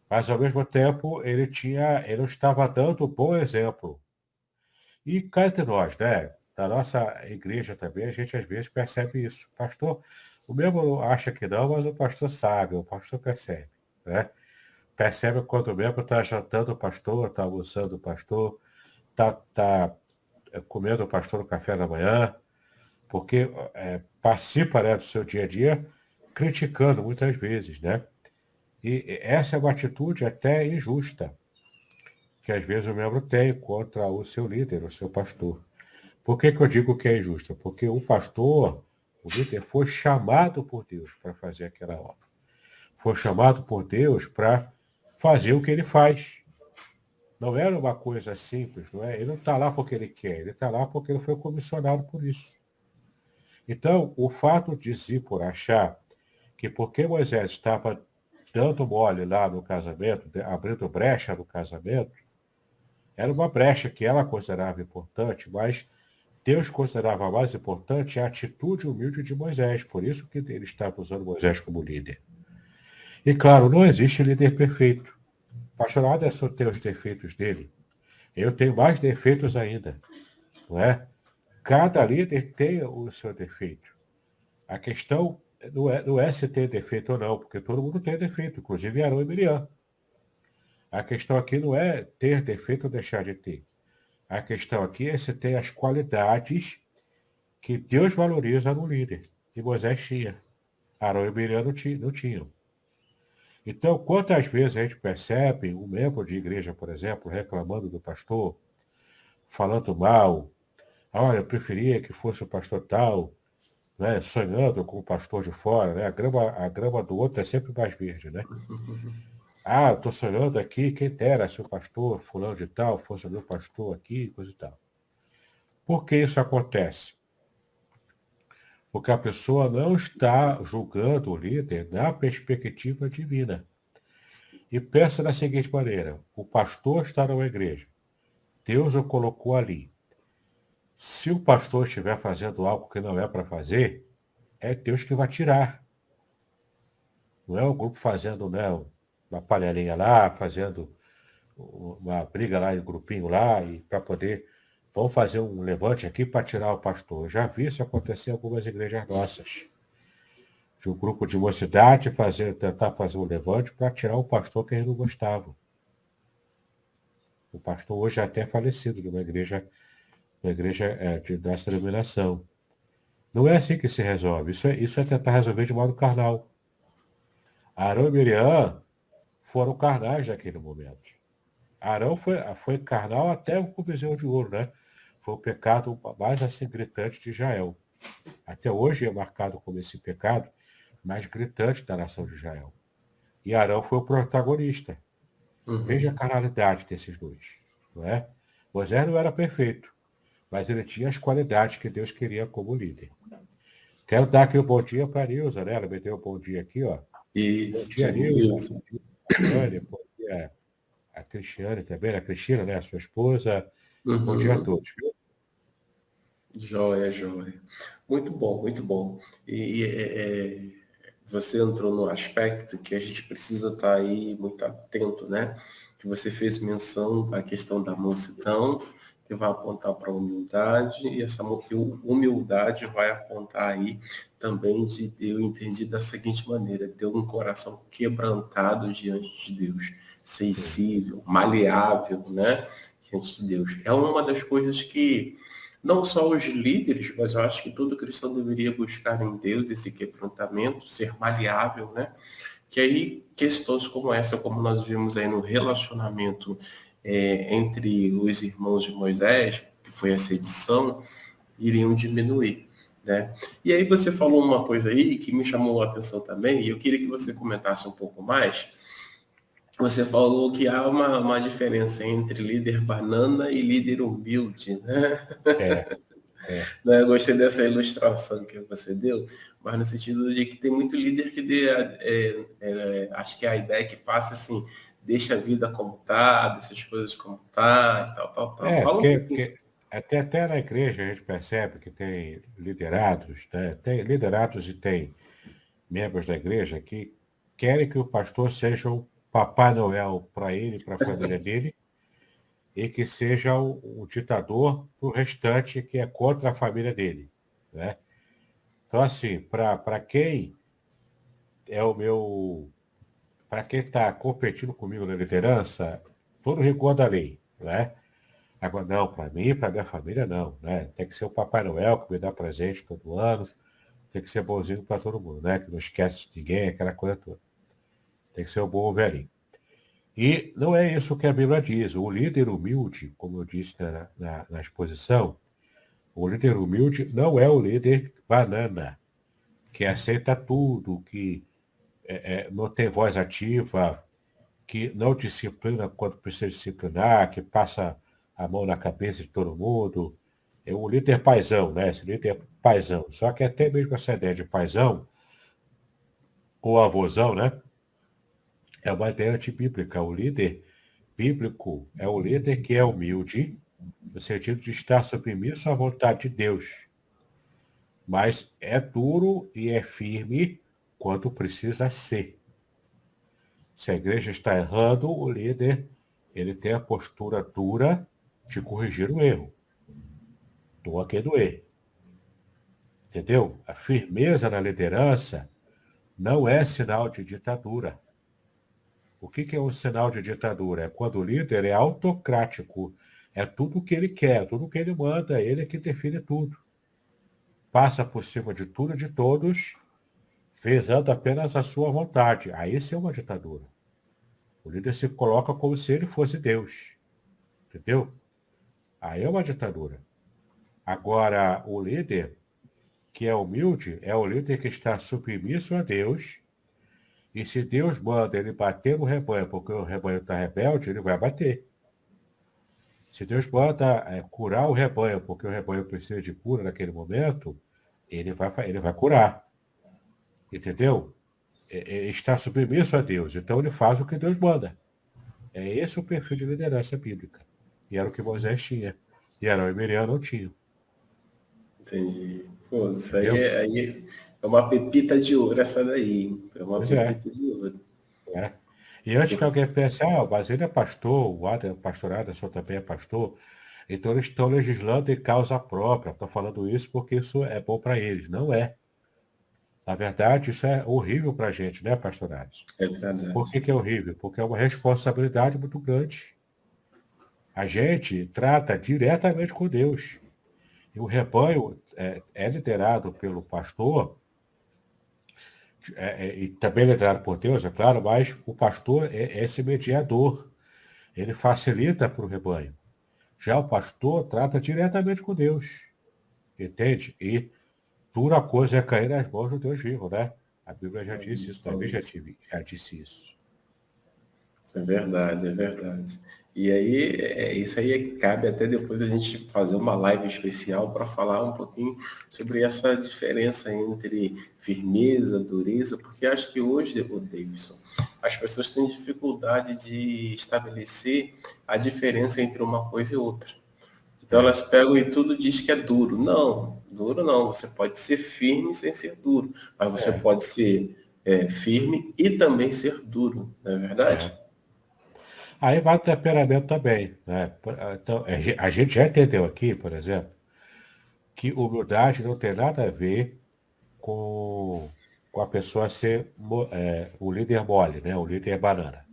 mas ao mesmo tempo ele não estava dando um bom exemplo. E cá entre nós, né? Na nossa igreja também, a gente às vezes percebe isso. Pastor, o membro acha que não, mas o pastor sabe, o pastor percebe, né? Percebe quando o membro está jantando o pastor, está almoçando o pastor, está comendo o pastor no café da manhã, porque participa, né, do seu dia a dia, criticando muitas vezes, né? E essa é uma atitude até injusta, que às vezes o membro tem contra o seu líder, o seu pastor. Por que eu digo que é injusta? Porque o pastor, o líder, foi chamado por Deus para fazer aquela obra. Foi chamado por Deus para fazer o que ele faz. Não era uma coisa simples, não é? Ele não está lá porque ele quer, ele está lá porque ele foi comissionado por isso. Então, o fato de Zípora achar que porque Moisés estava dando mole lá no casamento, abrindo brecha no casamento, era uma brecha que ela considerava importante, mas Deus considerava mais importante a atitude humilde de Moisés. Por isso que ele estava usando Moisés como líder. E claro, não existe líder perfeito. Pastor Anderson tem os defeitos dele. Eu tenho mais defeitos ainda. Não é? Cada líder tem o seu defeito. A questão não é se tem defeito ou não, porque todo mundo tem defeito, inclusive Arão e Miriam. A questão aqui não é ter defeito ou deixar de ter. A questão aqui é se tem as qualidades que Deus valoriza no líder. E Moisés tinha. Arão e Miriam não tinham. Então, quantas vezes a gente percebe um membro de igreja, por exemplo, reclamando do pastor, falando mal, olha, eu preferia que fosse o pastor tal, né, sonhando com o pastor de fora, né? A grama do outro é sempre mais verde, né? Ah, eu estou sonhando aqui, quem dera se o pastor fulano de tal fosse o meu pastor aqui, coisa e tal. Por que isso acontece? Porque a pessoa não está julgando o líder na perspectiva divina. E pensa da seguinte maneira, o pastor está numa igreja, Deus o colocou ali. Se o pastor estiver fazendo algo que não é para fazer, é Deus que vai tirar. Não é o grupo fazendo, né, uma palharinha lá, fazendo uma briga lá em grupinho lá, e para poder, vamos fazer um levante aqui para tirar o pastor. Eu já vi isso acontecer em algumas igrejas nossas. De um grupo de mocidade tentar fazer um levante para tirar o pastor que eles não gostavam. O pastor hoje é até falecido numa igreja dessa denominação. Não é assim que se resolve. Isso é tentar resolver de modo carnal. Arão e Miriam foram carnais naquele momento. Arão foi carnal até o bezerro de ouro, né? Foi o pecado mais assim gritante de Israel. Até hoje é marcado como esse pecado mais gritante da nação de Israel. E Arão foi o protagonista. Veja a carnalidade desses dois. Não é? Moisés não era perfeito, mas ele tinha as qualidades que Deus queria como líder. Quero dar aqui um bom dia para a Nilza, né? Ela me deu um bom dia aqui, ó. Isso, bom dia, Nilza. Bom dia a Cristiane também, a Cristina, né? A sua esposa. Bom dia a todos. Viu? Joia, joia. Muito bom, muito bom. E você entrou no aspecto que a gente precisa estar aí muito atento, né? Que você fez menção à questão da mansidão, que vai apontar para a humildade, e essa humildade vai apontar aí também eu entendi da seguinte maneira, ter um coração quebrantado diante de Deus, sensível, maleável, né? Diante de Deus. É uma das coisas que não só os líderes, mas eu acho que todo cristão deveria buscar em Deus esse quebrantamento, ser maleável, né? Que aí questões como essa, como nós vimos aí no relacionamento entre os irmãos de Moisés, que foi a sedição, iriam diminuir. Né? E aí você falou uma coisa aí que me chamou a atenção também, e eu queria que você comentasse um pouco mais. Você falou que há uma diferença entre líder banana e líder humilde, né? É, é. Eu gostei dessa ilustração que você deu, mas no sentido de que tem muito líder que acho que a ideia que passa assim, deixa a vida como tá, deixa as coisas como tá, e tal, tal, tal. É, Fala um pouquinho. porque até na igreja a gente percebe que tem liderados, né? Tem liderados e tem membros da igreja que querem que o pastor seja o Papai Noel para ele e para a família dele, e que seja o ditador para o restante que é contra a família dele, né? Então, assim, para quem é o meu, para quem está competindo comigo na liderança, todo rigor da lei, né? Agora, não, para mim e para minha família, não, né? Tem que ser o Papai Noel que me dá presente todo ano, tem que ser bonzinho para todo mundo, né? Que não esquece de ninguém, aquela coisa toda. Tem que ser o bom velhinho. E não é isso que a Bíblia diz. O líder humilde, como eu disse na exposição, o líder humilde não é o líder banana, que aceita tudo, que não tem voz ativa, que não disciplina quando precisa disciplinar, que passa a mão na cabeça de todo mundo. É o líder paizão, né? Esse líder paizão. Só que até mesmo essa ideia de paizão, ou avôzão, né? É uma ideia antibíblica. O líder bíblico é o líder que é humilde, no sentido de estar submisso à vontade de Deus. Mas é duro e é firme quando precisa ser. Se a igreja está errando, o líder ele tem a postura dura de corrigir o erro. Doa quem doer. Entendeu? A firmeza na liderança não é sinal de ditadura. O que é um sinal de ditadura? É quando o líder é autocrático. É tudo o que ele quer, tudo o que ele manda, ele é que define tudo. Passa por cima de tudo e de todos, visando apenas a sua vontade. Aí isso é uma ditadura. O líder se coloca como se ele fosse Deus. Entendeu? Aí é uma ditadura. Agora, o líder que é humilde é o líder que está submisso a Deus. E se Deus manda ele bater no rebanho porque o rebanho está rebelde, ele vai bater. Se Deus manda curar o rebanho porque o rebanho precisa de cura naquele momento, ele vai curar. Entendeu? Está submisso a Deus. Então ele faz o que Deus manda. É esse o perfil de liderança bíblica. E era o que Moisés tinha. E Arão e Miriam não tinham. Entendi. Pô, isso Entendeu? aí é uma pepita de ouro essa daí. Hein? É uma Pois é. pepita de ouro. É. E antes que alguém pense, mas ele é pastor, o pastor Aderson também é pastor, então eles estão legislando em causa própria. Estou falando isso porque isso é bom para eles. Não é. Na verdade, isso é horrível para a gente, né, pastor Aderson? É Por verdade. que é horrível? Porque é uma responsabilidade muito grande. A gente trata diretamente com Deus. E o rebanho é liderado pelo pastor, e também liderado por Deus, é claro, mas o pastor é esse mediador. Ele facilita para o rebanho. Já o pastor trata diretamente com Deus. Entende? E dura coisa é cair nas mãos do Deus vivo, né? A Bíblia já disse isso, também já disse isso. É verdade, é verdade. E aí, isso aí cabe até depois a gente fazer uma live especial para falar um pouquinho sobre essa diferença entre firmeza, dureza, porque acho que hoje, o Davidson, as pessoas têm dificuldade de estabelecer a diferença entre uma coisa e outra. Então É, elas pegam e tudo diz que é duro. Não, duro não. Você pode ser firme sem ser duro, mas você é, pode ser firme e também ser duro, não é verdade? é. Aí vai o temperamento também, né? Então, a gente já entendeu aqui, por exemplo, que humildade não tem nada a ver com, com a pessoa ser o líder mole, né? O líder banana.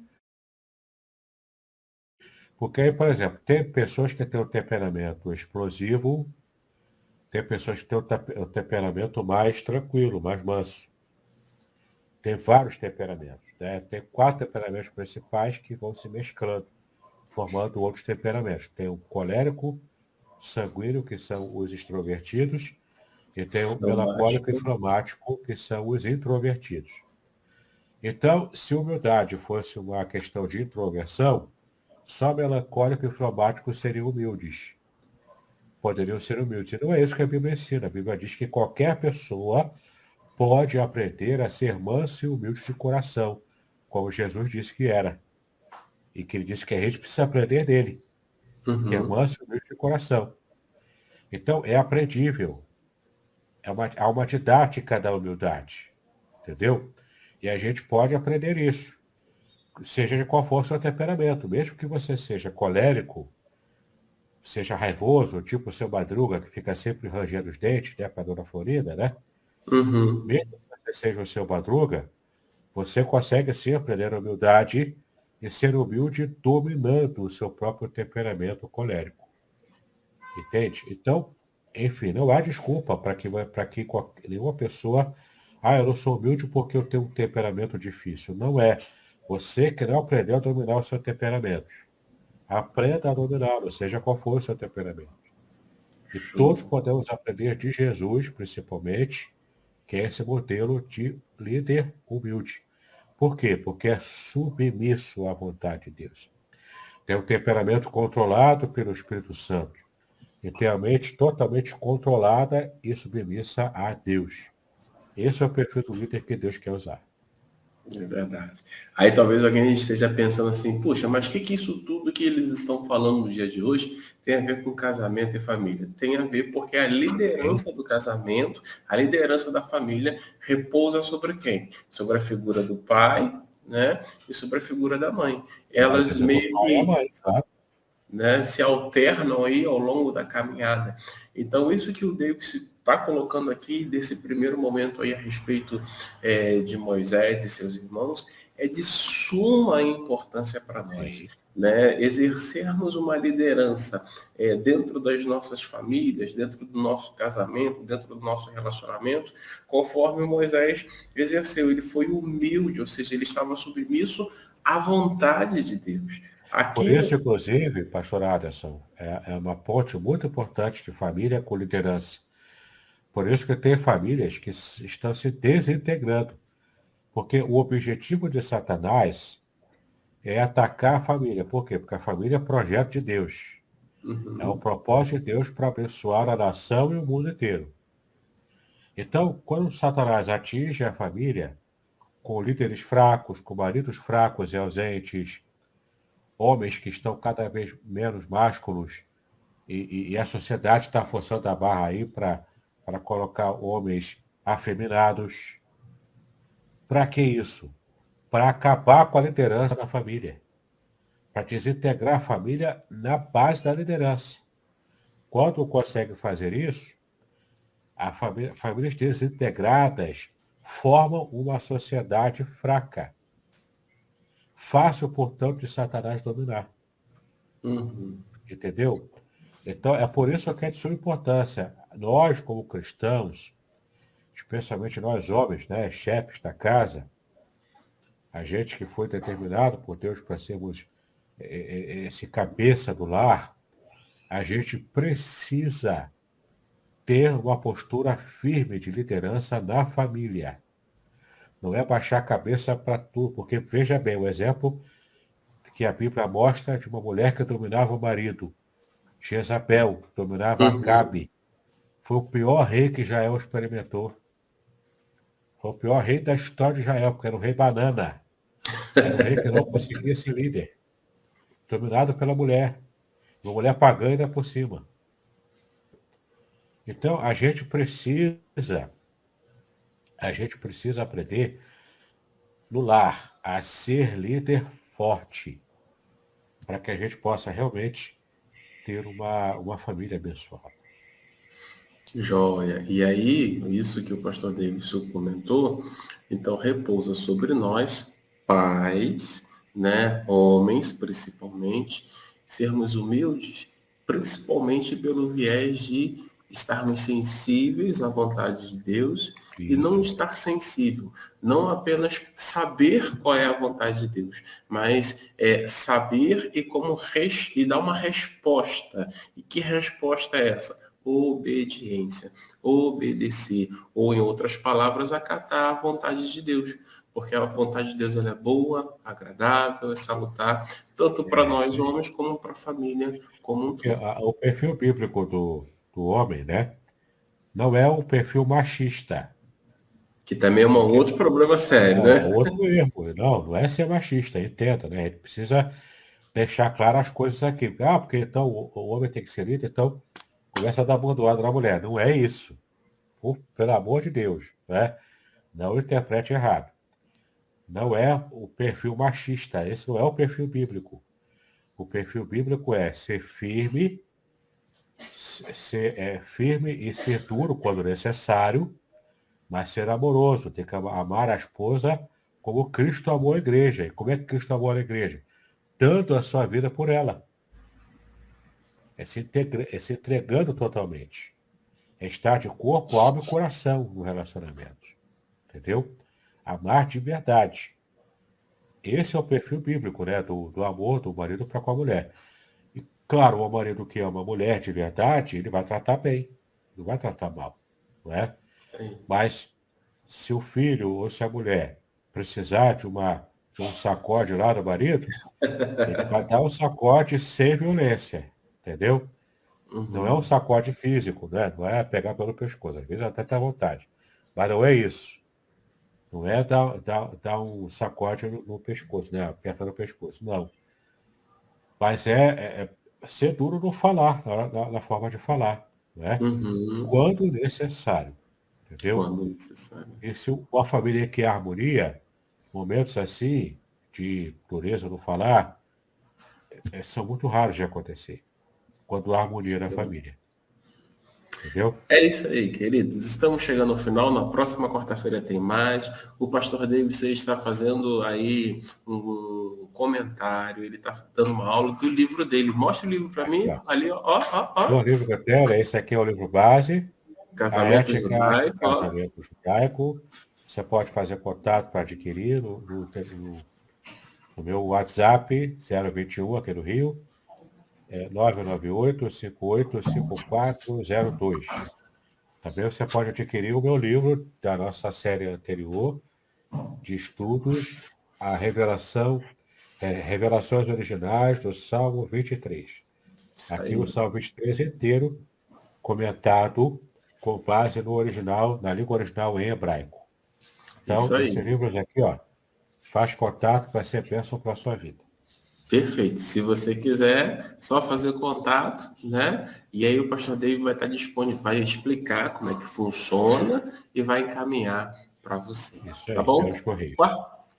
Porque aí, por exemplo, tem pessoas que têm um temperamento explosivo, tem pessoas que têm um temperamento mais tranquilo, mais manso. Tem vários temperamentos, né? Tem 4 temperamentos principais que vão se mesclando, formando outros temperamentos. Tem o colérico, sanguíneo, que são os extrovertidos, e tem o melancólico e Fleumático. fleumático, que são os introvertidos. Então, se humildade fosse uma questão de introversão, só melancólico e fleumático seriam humildes. Poderiam ser humildes. E não é isso que a Bíblia ensina. A Bíblia diz que qualquer pessoa pode aprender a ser manso e humilde de coração, como Jesus disse que era. E que ele disse que a gente precisa aprender dele, que é Uhum. manso e humilde de coração. Então, é aprendível. Há uma didática da humildade. Entendeu? E a gente pode aprender isso, seja de qual for o seu temperamento. Mesmo que você seja colérico, seja raivoso, tipo o seu Madruga, que fica sempre rangendo os dentes, né, para a dona Florinda, né? Uhum. Mesmo que você seja o seu Madruga, você consegue sim aprender a humildade e ser humilde dominando o seu próprio temperamento colérico. Entende? Então, enfim, não há desculpa para que nenhuma pessoa. Ah, eu não sou humilde porque eu tenho um temperamento difícil. Não é. Você que não aprendeu a dominar o seu temperamento. Aprenda a dominá-lo, seja qual for o seu temperamento. E todos Show. podemos aprender de Jesus, principalmente, que é esse modelo de líder humilde. Por quê? Porque é submisso à vontade de Deus. Tem um temperamento controlado pelo Espírito Santo. E tem a mente totalmente controlada e submissa a Deus. Esse é o perfil do líder que Deus quer usar. É verdade. Aí talvez alguém esteja pensando assim, puxa, mas o que isso tudo que eles estão falando no dia de hoje tem a ver com casamento e família? Tem a ver porque a Hein? liderança do casamento, a liderança da família repousa sobre quem? Sobre a figura do pai, né? E sobre a figura da mãe. Às Elas vezes é do meio pai e a que, mãe, sabe? né, se alternam aí ao longo da caminhada. Então, isso que o Davis está colocando aqui, desse primeiro momento aí a respeito de Moisés e seus irmãos, é de suma importância para nós. Sim. Né? Exercermos uma liderança dentro das nossas famílias, dentro do nosso casamento, dentro do nosso relacionamento, conforme o Moisés exerceu. Ele foi humilde, ou seja, ele estava submisso à vontade de Deus. Por Aqui isso, inclusive, pastor Aderson, é uma ponte muito importante de família com liderança. Por isso que tem famílias que estão se desintegrando. Porque o objetivo de Satanás é atacar a família. Por quê? Porque a família é projeto de Deus. É o uhum, propósito de Deus para abençoar a nação e o mundo inteiro. Então, quando Satanás atinge a família, com líderes fracos, com maridos fracos e ausentes, homens que estão cada vez menos másculos, e a sociedade está forçando a barra aí para colocar homens afeminados. Para que isso? Para acabar com a liderança da família. Para desintegrar a família na base da liderança. Quando consegue fazer isso, famílias desintegradas formam uma sociedade fraca. Fácil, portanto, de Satanás dominar. uhum. Entendeu? Então, é por isso que é de suma importância. Nós, como cristãos, especialmente nós homens, né, chefes da casa, a gente que foi determinado por Deus para sermos esse cabeça do lar, a gente precisa ter uma postura firme de liderança na família. Não é baixar a cabeça para tudo, porque veja bem o exemplo que a Bíblia mostra de uma mulher que dominava o marido. Jezabel dominava Uhum. Acabe. Foi o pior rei que Israel experimentou. Foi o pior rei da história de Israel, porque era o rei banana. Era um rei que não conseguia ser líder. Dominado pela mulher. Uma mulher pagã ainda por cima. Então, a gente precisa aprender no lar a ser líder forte, para que a gente possa realmente ter uma família abençoada. Joia. E aí, isso que o pastor Davidson comentou, então repousa sobre nós, pais, né, homens principalmente, sermos humildes, principalmente pelo viés de estarmos sensíveis à vontade de Deus e Isso. não estar sensível, não apenas saber qual é a vontade de Deus, mas saber e dar uma resposta. E que resposta é essa? Obediência, obedecer, ou em outras palavras, acatar a vontade de Deus, porque a vontade de Deus ela é boa, agradável, é salutar, tanto para nós homens como para a família como um todo. O perfil bíblico do homem, né, não é um perfil machista. Que também é um outro problema sério, É né? outro erro. Não é ser machista, entenda, né? A gente precisa deixar claras as coisas aqui. Porque então o homem tem que ser líder, então começa a dar bordoada na mulher. Não é isso. Pelo amor de Deus, né? Não interprete errado. Não é o perfil machista. Esse não é o perfil bíblico. O perfil bíblico é ser firme, ser firme e ser duro quando necessário, mas ser amoroso. Tem que amar a esposa como Cristo amou a igreja. E como é que Cristo amou a igreja? Dando a sua vida por ela. É se entregando totalmente. É estar de corpo, alma e coração no relacionamento. Entendeu? Amar de verdade. Esse é o perfil bíblico, né? Do amor do marido para com a mulher. E, claro, o marido que ama a mulher de verdade, ele vai tratar bem. Não vai tratar mal. Não é? Sim. Mas se o filho ou se a mulher precisar de um sacode lá do marido, ele vai dar um sacode sem violência. Entendeu? Não é um sacode físico, né? Não é pegar pelo pescoço. Às vezes até tá à vontade. Mas não é isso. Não é dar um sacode no pescoço, né? Aperta no pescoço. Não. Mas é ser duro no falar, na forma de falar. Né? Quando necessário. Entendeu? Quando necessário. E se uma família quer harmonia, momentos assim, de dureza no falar, são muito raros de acontecer. Quando há harmonia na família. Entendeu? É isso aí, queridos. Estamos chegando ao final. Na próxima quarta-feira tem mais. O pastor Davis está fazendo aí um comentário. Ele está dando uma aula do livro dele. Mostra o livro para mim. Ali, ó. O livro que eu tenho, esse aqui é o livro base. Casamento Judaico. Casamento Judaico. Você pode fazer contato para adquirir no meu WhatsApp, 021 aqui do Rio. 998-585402. Também você pode adquirir o meu livro da nossa série anterior de estudos, a Revelações Originais do Salmo 23. Aqui o Salmo 23 inteiro, comentado com base no original, na língua original em hebraico. Então, esses livros aqui, faz contato, vai ser bênção para a sua vida. Perfeito. Se você quiser, só fazer contato, né? E aí o pastor David vai estar disponível, vai explicar como é que funciona e vai encaminhar para você. Isso aí, tá bom?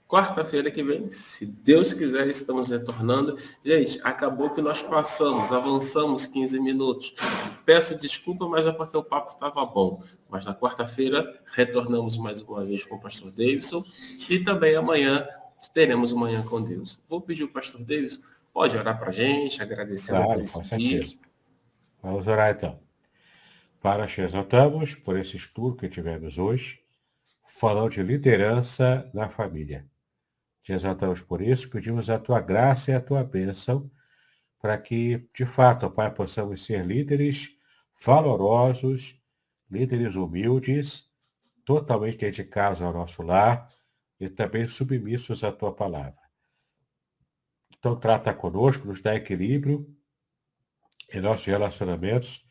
Quarta-feira que vem, se Deus quiser, estamos retornando. Gente, acabou que nós avançamos 15 minutos. Peço desculpa, mas é porque o papo estava bom. Mas na quarta-feira, retornamos mais uma vez com o pastor Davidson. E também amanhã, teremos uma Manhã com Deus. Vou pedir o pastor Davis, pode orar para a gente, agradecendo por esse dia. Vamos orar então. Para te exaltamos por esse estudo que tivemos hoje, falando de liderança na família. Te exaltamos por isso, pedimos a tua graça e a tua bênção, para que, de fato, ó Pai, possamos ser líderes valorosos, líderes humildes, totalmente dedicados ao nosso lar, e também submissos à tua palavra. Então trata conosco, nos dá equilíbrio em nossos relacionamentos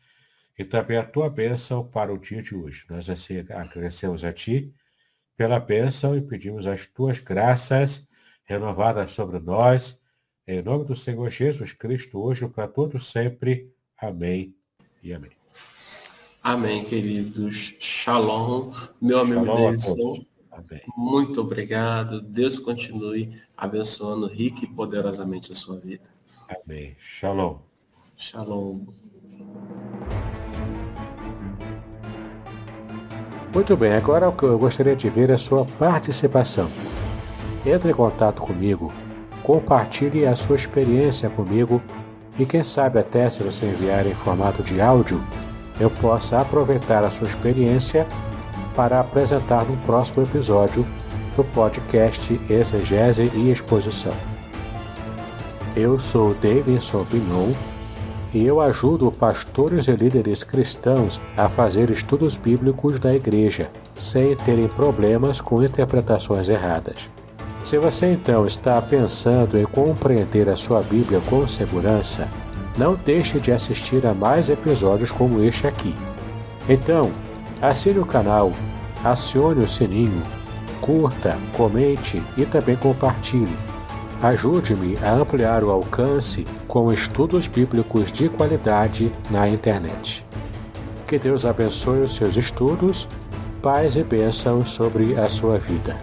e também a tua bênção para o dia de hoje. Nós assim agradecemos a ti pela bênção e pedimos as tuas graças renovadas sobre nós, em nome do Senhor Jesus Cristo, hoje e para todos sempre. Amém e amém. Amém, queridos. Shalom, meu amigo Davidson. Amém. Muito obrigado. Deus continue abençoando rica e poderosamente a sua vida. Amém. Shalom. Shalom. Muito bem, agora o que eu gostaria de ver é a sua participação. Entre em contato comigo, compartilhe a sua experiência comigo e quem sabe até se você enviar em formato de áudio, eu possa aproveitar a sua experiência para apresentar no próximo episódio do podcast Exegese e Exposição. Eu sou Davidson Pignon e eu ajudo pastores e líderes cristãos a fazer estudos bíblicos da igreja, sem terem problemas com interpretações erradas. Se você então está pensando em compreender a sua Bíblia com segurança, não deixe de assistir a mais episódios como este aqui. Então, assine o canal, acione o sininho, curta, comente e também compartilhe. Ajude-me a ampliar o alcance com estudos bíblicos de qualidade na internet. Que Deus abençoe os seus estudos, paz e bênçãos sobre a sua vida.